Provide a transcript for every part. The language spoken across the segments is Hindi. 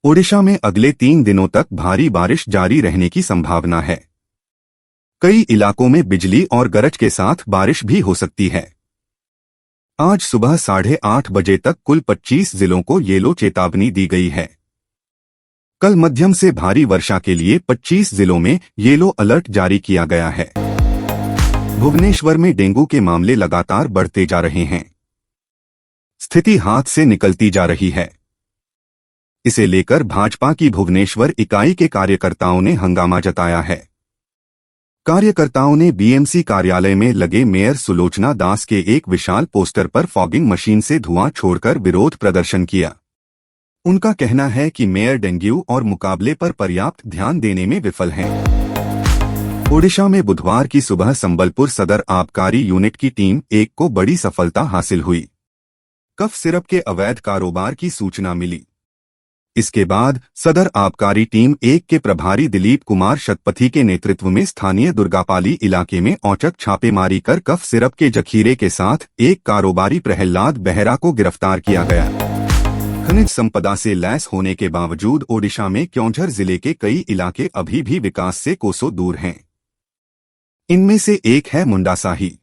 ओडिशा में अगले 3 दिनों तक भारी बारिश जारी रहने की संभावना है। कई इलाकों में बिजली और गरज के साथ बारिश भी हो सकती है। आज सुबह 8:30 बजे तक कुल 25 जिलों को येलो चेतावनी दी गई है। कल मध्यम से भारी वर्षा के लिए 25 जिलों में येलो अलर्ट जारी किया गया है। भुवनेश्वर में डेंगू के मामले लगातार बढ़ते जा रहे हैं। स्थिति हाथ से निकलती जा रही है। इसे लेकर भाजपा की भुवनेश्वर इकाई के कार्यकर्ताओं ने हंगामा जताया है। कार्यकर्ताओं ने बीएमसी कार्यालय में लगे मेयर सुलोचना दास के एक विशाल पोस्टर पर फॉगिंग मशीन से धुआं छोड़कर विरोध प्रदर्शन किया। उनका कहना है कि मेयर डेंगू और मुकाबले पर पर्याप्त ध्यान देने में विफल हैं। ओडिशा में बुधवार की सुबह संबलपुर सदर आबकारी यूनिट की टीम 1 को बड़ी सफलता हासिल हुई। कफ सिरप के अवैध कारोबार की सूचना मिली। इसके बाद सदर आबकारी टीम 1 के प्रभारी दिलीप कुमार शतपथी के नेतृत्व में स्थानीय दुर्गापाली इलाके में औचक छापेमारी कर कफ सिरप के जखीरे के साथ एक कारोबारी प्रहलाद बेहरा को गिरफ्तार किया गया। खनिज संपदा से लैस होने के बावजूद ओडिशा में क्योंझर जिले के कई इलाके अभी भी विकास से कोसों दूर हैं। इनमें से एक है मुंडासाही।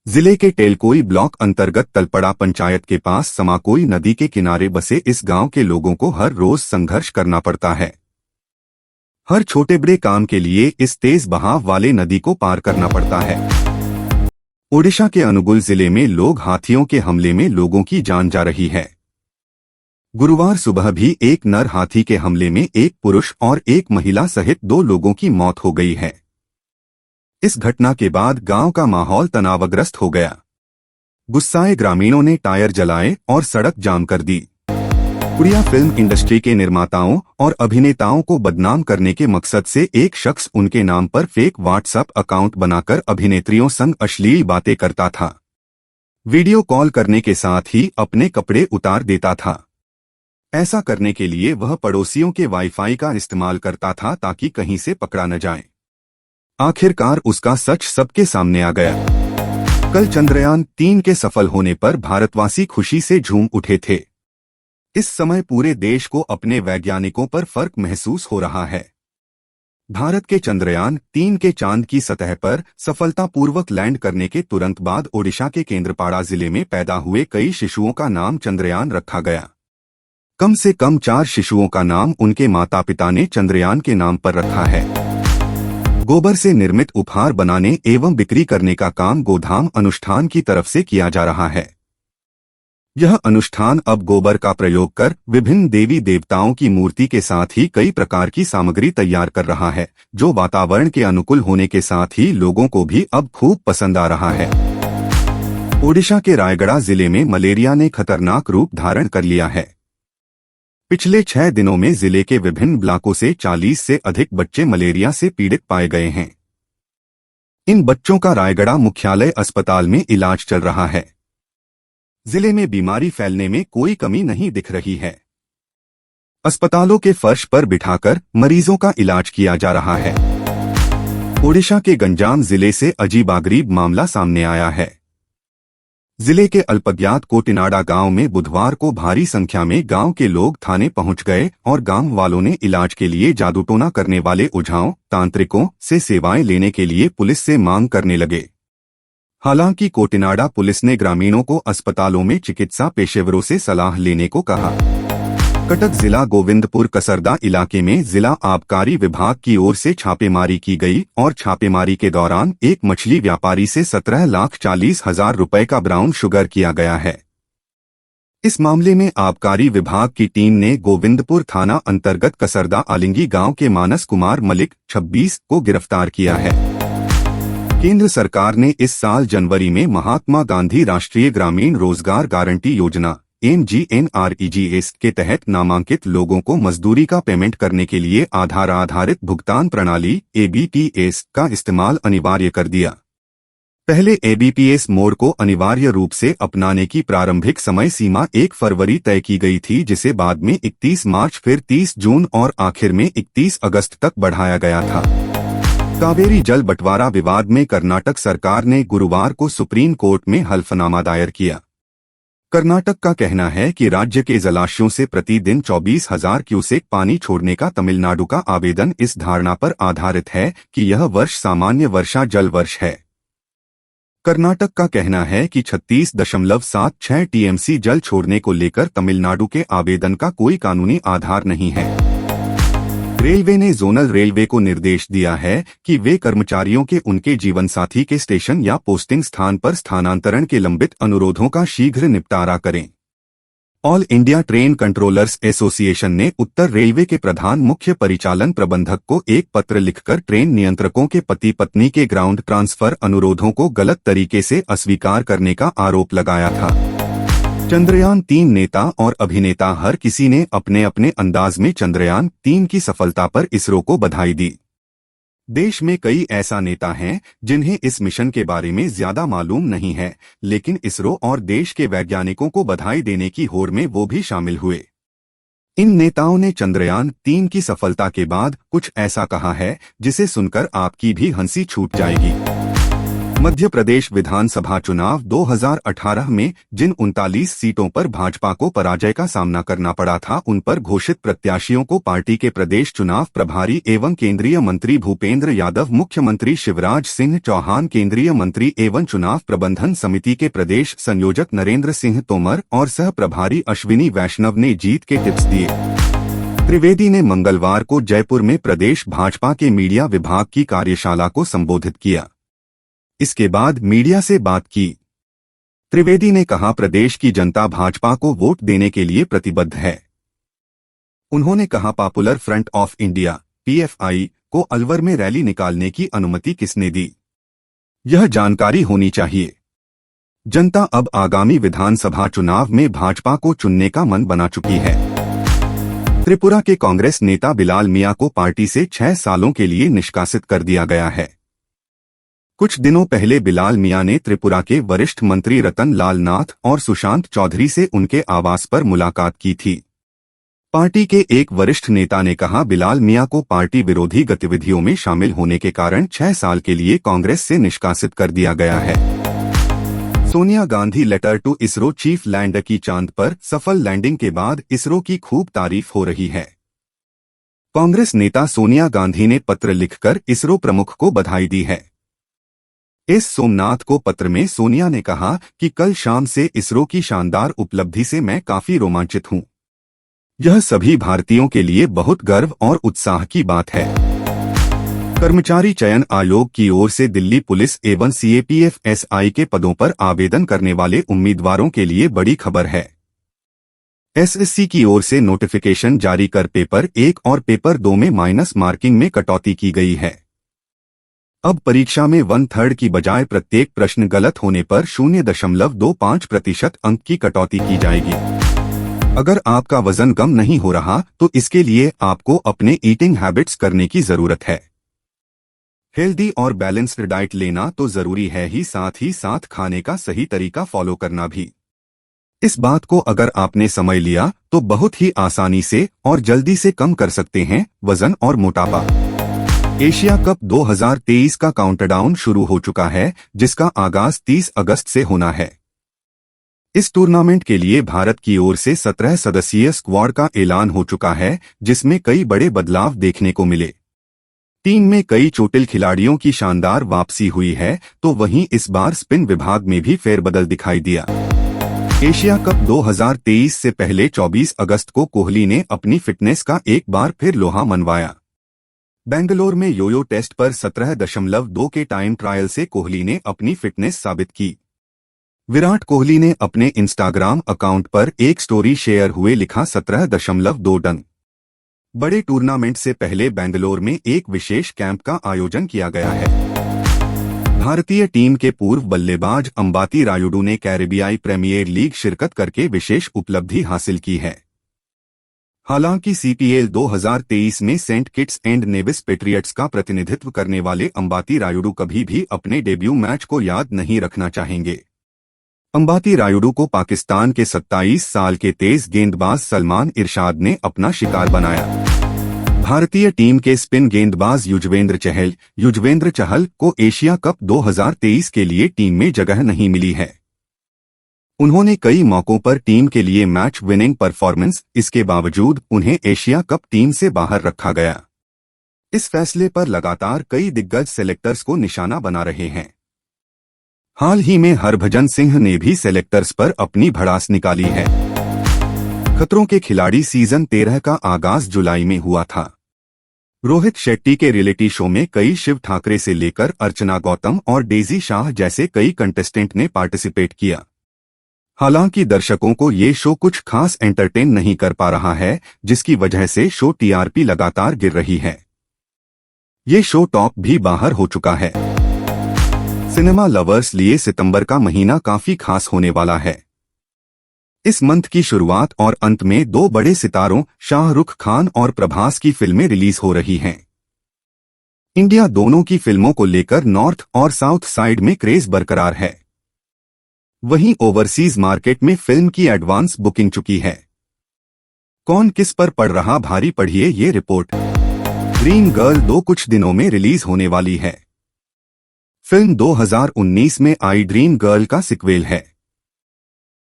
जिले के टेलकोई ब्लॉक अंतर्गत तलपड़ा पंचायत के पास समाकोई नदी के किनारे बसे इस गांव के लोगों को हर रोज संघर्ष करना पड़ता है। हर छोटे बड़े काम के लिए इस तेज बहाव वाले नदी को पार करना पड़ता है। ओडिशा के अनुगुल जिले में लोग हाथियों के हमले में लोगों की जान जा रही है। गुरुवार सुबह भी एक नर हाथी के हमले में एक पुरुष और एक महिला सहित 2 लोगों की मौत हो गई है। इस घटना के बाद गांव का माहौल तनावग्रस्त हो गया। गुस्साए ग्रामीणों ने टायर जलाए और सड़क जाम कर दी। उड़िया फिल्म इंडस्ट्री के निर्माताओं और अभिनेताओं को बदनाम करने के मकसद से एक शख्स उनके नाम पर फेक व्हाट्सएप अकाउंट बनाकर अभिनेत्रियों संग अश्लील बातें करता था। वीडियो कॉल करने के साथ ही अपने कपड़े उतार देता था। ऐसा करने के लिए वह पड़ोसियों के वाईफाई का इस्तेमाल करता था ताकि कहीं से पकड़ा न जाए। आखिरकार उसका सच सबके सामने आ गया। कल चंद्रयान 3 के सफल होने पर भारतवासी खुशी से झूम उठे थे। इस समय पूरे देश को अपने वैज्ञानिकों पर फर्क महसूस हो रहा है। भारत के चंद्रयान 3 के चांद की सतह पर सफलतापूर्वक लैंड करने के तुरंत बाद ओडिशा के केंद्रपाड़ा जिले में पैदा हुए कई शिशुओं का नाम चंद्रयान रखा गया। कम से कम 4 शिशुओं का नाम उनके माता पिता ने चंद्रयान के नाम पर रखा है। गोबर से निर्मित उपहार बनाने एवं बिक्री करने का काम गोधाम अनुष्ठान की तरफ से किया जा रहा है। यह अनुष्ठान अब गोबर का प्रयोग कर विभिन्न देवी देवताओं की मूर्ति के साथ ही कई प्रकार की सामग्री तैयार कर रहा है, जो वातावरण के अनुकूल होने के साथ ही लोगों को भी अब खूब पसंद आ रहा है। ओडिशा के रायगढ़ जिले में मलेरिया ने खतरनाक रूप धारण कर लिया है। पिछले 6 दिनों में जिले के विभिन्न ब्लॉकों से 40 से अधिक बच्चे मलेरिया से पीड़ित पाए गए हैं। इन बच्चों का रायगढ़ मुख्यालय अस्पताल में इलाज चल रहा है। जिले में बीमारी फैलने में कोई कमी नहीं दिख रही है। अस्पतालों के फर्श पर बिठाकर मरीजों का इलाज किया जा रहा है। ओडिशा के गंजाम जिले से अजीबोगरीब मामला सामने आया है। जिले के अल्पज्ञात कोटिनाडा गांव में बुधवार को भारी संख्या में गांव के लोग थाने पहुंच गए और गांव वालों ने इलाज के लिए जादूटोना करने वाले ओझाओं, तांत्रिकों से सेवाएं लेने के लिए पुलिस से मांग करने लगे। हालांकि कोटिनाडा पुलिस ने ग्रामीणों को अस्पतालों में चिकित्सा पेशेवरों से सलाह लेने को कहा। कटक जिला गोविंदपुर कसरदा इलाके में जिला आबकारी विभाग की ओर से छापेमारी की गई और छापेमारी के दौरान एक मछली व्यापारी से 17,40,000 रुपए का ब्राउन शुगर किया गया है। इस मामले में आबकारी विभाग की टीम ने गोविंदपुर थाना अंतर्गत कसरदा आलिंगी गांव के मानस कुमार मलिक 26 को गिरफ्तार किया है। केंद्र सरकार ने इस साल जनवरी में महात्मा गांधी राष्ट्रीय ग्रामीण रोजगार गारंटी योजना MGNREGS के तहत नामांकित लोगों को मजदूरी का पेमेंट करने के लिए आधार आधारित भुगतान प्रणाली ABPS का इस्तेमाल अनिवार्य कर दिया। पहले ABPS मोड को अनिवार्य रूप से अपनाने की प्रारंभिक समय सीमा 1 फरवरी तय की गई थी, जिसे बाद में 31 मार्च फिर 30 जून और आखिर में 31 अगस्त तक बढ़ाया गया था। कावेरी जल बंटवारा विवाद में कर्नाटक सरकार ने गुरुवार को सुप्रीम कोर्ट में हलफनामा दायर किया। कर्नाटक का कहना है कि राज्य के जलाशयों से प्रतिदिन 24,000 क्यूसेक पानी छोड़ने का तमिलनाडु का आवेदन इस धारणा पर आधारित है कि यह वर्ष सामान्य वर्षा जल वर्ष है। कर्नाटक का कहना है कि 36.76 टीएमसी जल छोड़ने को लेकर तमिलनाडु के आवेदन का कोई कानूनी आधार नहीं है। रेलवे ने जोनल रेलवे को निर्देश दिया है कि वे कर्मचारियों के उनके जीवनसाथी के स्टेशन या पोस्टिंग स्थान पर स्थानांतरण के लंबित अनुरोधों का शीघ्र निपटारा करें। All India train controllers association ने उत्तर रेलवे के प्रधान मुख्य परिचालन प्रबंधक को एक पत्र लिखकर ट्रेन नियंत्रकों के पति पत्नी के ग्राउंड ट्रांसफर अनुरोधों को गलत तरीके से अस्वीकार करने का आरोप लगाया था। चंद्रयान-3 नेता और अभिनेता हर किसी ने अपने अपने अंदाज में चंद्रयान-3 की सफलता पर इसरो को बधाई दी। देश में कई ऐसा नेता हैं जिन्हें इस मिशन के बारे में ज्यादा मालूम नहीं है, लेकिन इसरो और देश के वैज्ञानिकों को बधाई देने की होड़ में वो भी शामिल हुए। इन नेताओं ने चंद्रयान-3 की सफलता के बाद कुछ ऐसा कहा है जिसे सुनकर आपकी भी हंसी छूट जाएगी। मध्य प्रदेश विधानसभा चुनाव 2018 में जिन 39 सीटों पर भाजपा को पराजय का सामना करना पड़ा था, उन पर घोषित प्रत्याशियों को पार्टी के प्रदेश चुनाव प्रभारी एवं केंद्रीय मंत्री भूपेंद्र यादव, मुख्यमंत्री शिवराज सिंह चौहान, केंद्रीय मंत्री एवं चुनाव प्रबंधन समिति के प्रदेश संयोजक नरेंद्र सिंह तोमर और सह प्रभारी अश्विनी वैष्णव ने जीत के टिप्स दिए। त्रिवेदी ने मंगलवार को जयपुर में प्रदेश भाजपा के मीडिया विभाग की कार्यशाला को संबोधित किया। इसके बाद मीडिया से बात की। त्रिवेदी ने कहा, प्रदेश की जनता भाजपा को वोट देने के लिए प्रतिबद्ध है। उन्होंने कहा, popular front of India (PFI) को अलवर में रैली निकालने की अनुमति किसने दी? यह जानकारी होनी चाहिए। जनता अब आगामी विधानसभा चुनाव में भाजपा को चुनने का मन बना चुकी है। त्रिपुरा के कांग्रेस नेता बिलाल मियां को पार्टी से 6 सालों के लिए निष्कासित कर दिया गया है। कुछ दिनों पहले बिलाल मियां ने त्रिपुरा के वरिष्ठ मंत्री रतन लाल नाथ और सुशांत चौधरी से उनके आवास पर मुलाकात की थी। पार्टी के एक वरिष्ठ नेता ने कहा, बिलाल मियां को पार्टी विरोधी गतिविधियों में शामिल होने के कारण 6 साल के लिए कांग्रेस से निष्कासित कर दिया गया है। Sonia Gandhi letter to ISRO chief lander की चांद पर सफल लैंडिंग के बाद इसरो की खूब तारीफ हो रही है। कांग्रेस नेता सोनिया गांधी ने पत्र लिखकर इसरो प्रमुख को बधाई दी है। एस सोमनाथ को पत्र में सोनिया ने कहा कि कल शाम से इसरो की शानदार उपलब्धि से मैं काफी रोमांचित हूं। यह सभी भारतीयों के लिए बहुत गर्व और उत्साह की बात है। कर्मचारी चयन आयोग की ओर से दिल्ली पुलिस एवं सीएपीएफ-एसआई के पदों पर आवेदन करने वाले उम्मीदवारों के लिए बड़ी खबर है। एसएससी की ओर से नोटिफिकेशन जारी कर पेपर 1 और पेपर 2 में माइनस मार्किंग में कटौती की गई है। अब परीक्षा में 1/3 की बजाय प्रत्येक प्रश्न गलत होने पर 0.25% अंक की कटौती की जाएगी। अगर आपका वजन कम नहीं हो रहा तो इसके लिए आपको अपने ईटिंग हैबिट्स करने की जरूरत है। हेल्दी और बैलेंस्ड डाइट लेना तो जरूरी है ही साथ खाने का सही तरीका फॉलो करना भी। इस बात को अगर आपने समझ लिया तो बहुत ही आसानी से और जल्दी से कम कर सकते हैं वजन और मोटापा। एशिया कप 2023 का काउंटडाउन शुरू हो चुका है, जिसका आगाज 30 अगस्त से होना है। इस टूर्नामेंट के लिए भारत की ओर से 17 सदस्यीय स्क्वाड का ऐलान हो चुका है, जिसमें कई बड़े बदलाव देखने को मिले। टीम में कई चोटिल खिलाड़ियों की शानदार वापसी हुई है, तो वहीं इस बार स्पिन विभाग में भी फेरबदल दिखाई दिया। एशिया कप 2023 से पहले 24 अगस्त को कोहली ने अपनी फिटनेस का एक बार फिर लोहा मनवाया। बेंगलोर में योयो टेस्ट पर 17.2 के टाइम ट्रायल से कोहली ने अपनी फिटनेस साबित की। विराट कोहली ने अपने इंस्टाग्राम अकाउंट पर एक स्टोरी शेयर हुए लिखा, 17.2 टन। बड़े टूर्नामेंट से पहले बेंगलोर में एक विशेष कैंप का आयोजन किया गया है। भारतीय टीम के पूर्व बल्लेबाज अंबाती रायुडू ने कैरेबियाई प्रीमियर लीग शिरकत करके विशेष उपलब्धि हासिल की है। हालांकि सीपीएल 2023 में Saint Kitts and Nevis Patriots का प्रतिनिधित्व करने वाले अंबाती रायुडू कभी भी अपने डेब्यू मैच को याद नहीं रखना चाहेंगे। अंबाती रायुडू को पाकिस्तान के 27 साल के तेज गेंदबाज सलमान इरशाद ने अपना शिकार बनाया। भारतीय टीम के स्पिन गेंदबाज युजवेंद्र चहल को एशिया कप 2023 के लिए टीम में जगह नहीं मिली है। उन्होंने कई मौकों पर टीम के लिए मैच विनिंग परफॉर्मेंस, इसके बावजूद उन्हें एशिया कप टीम से बाहर रखा गया। इस फैसले पर लगातार कई दिग्गज सेलेक्टर्स को निशाना बना रहे हैं। हाल ही में हरभजन सिंह ने भी सेलेक्टर्स पर अपनी भड़ास निकाली है। खतरों के खिलाड़ी सीजन 13 का आगाज जुलाई में हुआ था। रोहित शेट्टी के रियलिटी शो में कई शिव ठाकरे से लेकर अर्चना गौतम और डेजी शाह जैसे कई कंटेस्टेंट ने पार्टिसिपेट किया। हालांकि दर्शकों को ये शो कुछ खास एंटरटेन नहीं कर पा रहा है, जिसकी वजह से शो टीआरपी लगातार गिर रही है। ये शो टॉप भी बाहर हो चुका है। सिनेमा लवर्स लिए सितंबर का महीना काफी खास होने वाला है। इस मंथ की शुरुआत और अंत में दो बड़े सितारों शाहरुख खान और प्रभास की फिल्में रिलीज हो रही हैं। इंडिया दोनों की फिल्मों को लेकर नॉर्थ और साउथ साइड में क्रेज बरकरार है। वहीं ओवरसीज मार्केट में फिल्म की एडवांस बुकिंग चुकी है। कौन किस पर पड़ रहा भारी, पढ़िए ये रिपोर्ट। ड्रीम गर्ल 2 कुछ दिनों में रिलीज होने वाली है। फिल्म 2019 में आई ड्रीम गर्ल का सिक्वेल है।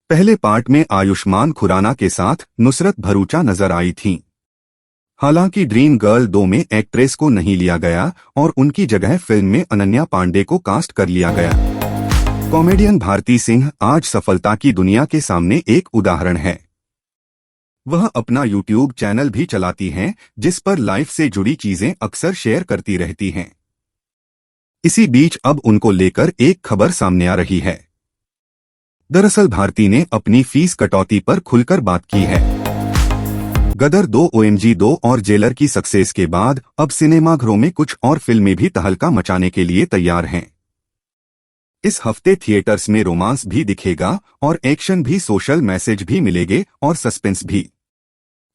पहले पार्ट में आयुष्मान खुराना के साथ नुसरत भरूचा नजर आई थीं। हालांकि ड्रीम गर्ल 2 में एक्ट्रेस को नहीं लिया गया और उनकी जगह फिल्म में अनन्या पांडे को कास्ट कर लिया गया। कॉमेडियन भारती सिंह आज सफलता की दुनिया के सामने एक उदाहरण है। वह अपना यूट्यूब चैनल भी चलाती हैं, जिस पर लाइफ से जुड़ी चीजें अक्सर शेयर करती रहती हैं। इसी बीच अब उनको लेकर एक खबर सामने आ रही है। दरअसल भारती ने अपनी फीस कटौती पर खुलकर बात की है। गदर 2, OMG 2 और जेलर की सक्सेस के बाद अब सिनेमाघरों में कुछ और फिल्में भी तहलका मचाने के लिए तैयार हैं। इस हफ्ते थिएटर्स में रोमांस भी दिखेगा और एक्शन भी, सोशल मैसेज भी मिलेंगे और सस्पेंस भी।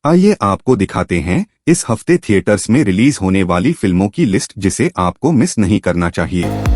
आइए आपको दिखाते हैं इस हफ्ते थिएटर्स में रिलीज होने वाली फिल्मों की लिस्ट, जिसे आपको मिस नहीं करना चाहिए।